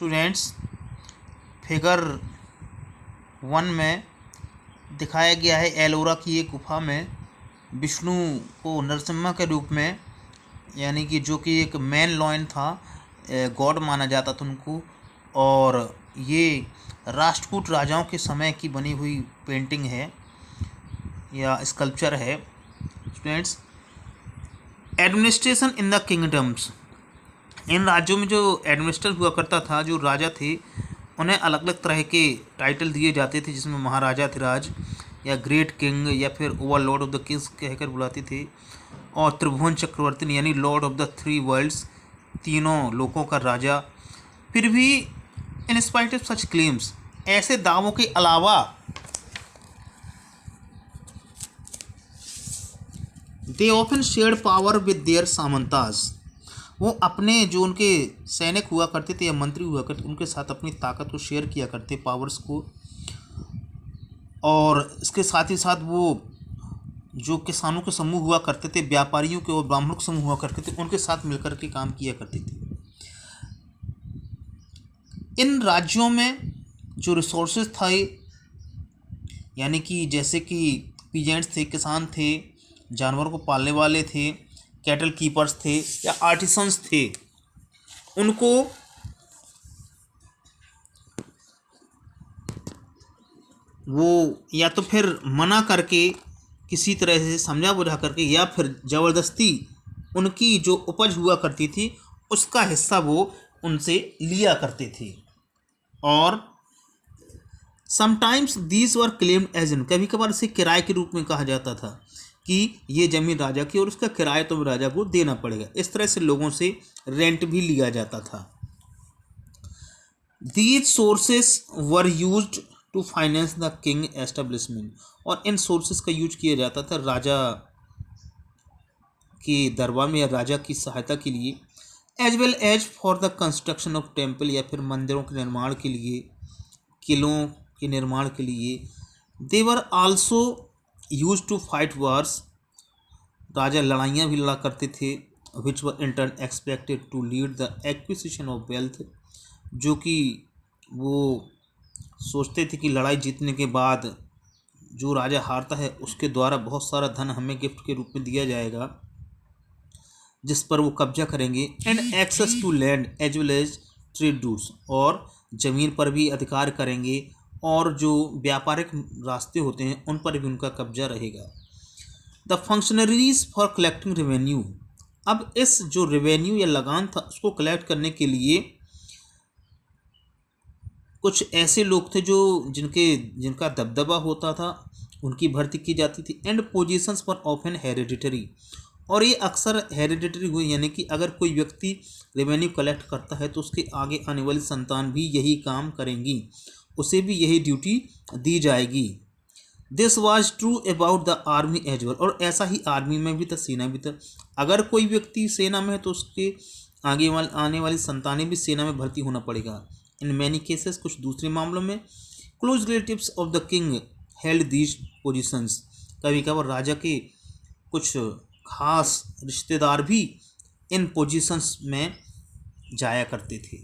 Students, figure 1 में दिखाया गया है एलोरा की एक गुफा में विष्णु को नरसिम्हा के रूप में, यानी कि जो कि एक मैन लॉयन था, गॉड माना जाता था उनको। और ये राष्ट्रकूट राजाओं के समय की बनी हुई पेंटिंग है या स्कल्पचर है। Students, administration in the kingdoms, इन राज्यों में जो एडमिनिस्टर हुआ करता था, जो राजा थे, उन्हें अलग अलग तरह के टाइटल दिए जाते थे, जिसमें महाराजा धिराज या ग्रेट किंग या फिर ओवरलॉर्ड ऑफ द किंग्स कहकर बुलाते थे, और त्रिभुवन चक्रवर्ती यानी लॉर्ड ऑफ द 3 वर्ल्ड्स, तीनों लोकों का राजा। फिर भी in spite of such claims, ऐसे दावों के अलावा they often shared power with their सामंतास, वो अपने जो उनके सैनिक हुआ करते थे या मंत्री हुआ करते, उनके साथ अपनी ताकत को शेयर किया करते, पावर्स को। और इसके साथ ही साथ वो जो किसानों के समूह हुआ करते थे, व्यापारियों के और ब्राह्मणों के समूह हुआ करते थे, उनके साथ मिलकर के काम किया करते थे। इन राज्यों में जो रिसोर्सेज थे, यानी कि जैसे कि पीजेंट्स थे, किसान थे, जानवरों को पालने वाले थे, कैटल कीपर्स थे या आर्टिसंस थे, उनको वो या तो फिर मना करके, किसी तरह से समझा बुझा करके, या फिर ज़बरदस्ती उनकी जो उपज हुआ करती थी उसका हिस्सा वो उनसे लिया करते थे। और sometimes these were claimed as in, कभी कभार इसे किराए के रूप में कहा जाता था कि ये ज़मीन राजा की और उसका किराया तो राजा को देना पड़ेगा। इस तरह से लोगों से रेंट भी लिया जाता था। These sources were used to finance the king establishment, और इन सोर्सेस का यूज किया जाता था राजा के दरबार में या राजा की सहायता के लिए, as well as for the construction of temple, या फिर मंदिरों के निर्माण के लिए, किलों के निर्माण के लिए। They were also use to fight wars, राजा लड़ाइयाँ भी लड़ा करते थे। Which were in turn expected to lead the acquisition of wealth, जो कि वो सोचते थे कि लड़ाई जीतने के बाद जो राजा हारता है उसके द्वारा बहुत सारा धन हमें गिफ्ट के रूप में दिया जाएगा, जिस पर वो कब्जा करेंगे। And access to land as well as trade routes, और ज़मीन पर भी अधिकार करेंगे, और जो व्यापारिक रास्ते होते हैं उन पर भी उनका कब्जा रहेगा। The functionaries for collecting revenue, अब इस जो रेवेन्यू या लगान था उसको कलेक्ट करने के लिए कुछ ऐसे लोग थे जो जिनका दबदबा होता था, उनकी भर्ती की जाती थी। And positions for often hereditary, और ये अक्सर हेरिडिटरी हुई, यानी कि अगर कोई व्यक्ति रेवेन्यू कलेक्ट करता है तो उसके आगे आने वाली संतान भी यही काम करेंगी, उसे भी यही ड्यूटी दी जाएगी। This was true about the army as well, और ऐसा ही आर्मी में भी था, सेना भी था। अगर कोई व्यक्ति सेना में है तो उसके आने वाली संतानें भी सेना में भर्ती होना पड़ेगा। इन मैनी केसेस, कुछ दूसरे मामलों में, close relatives of the king held these positions, कभी कभार राजा के कुछ खास रिश्तेदार भी इन पोजीशंस में जाया करते थे।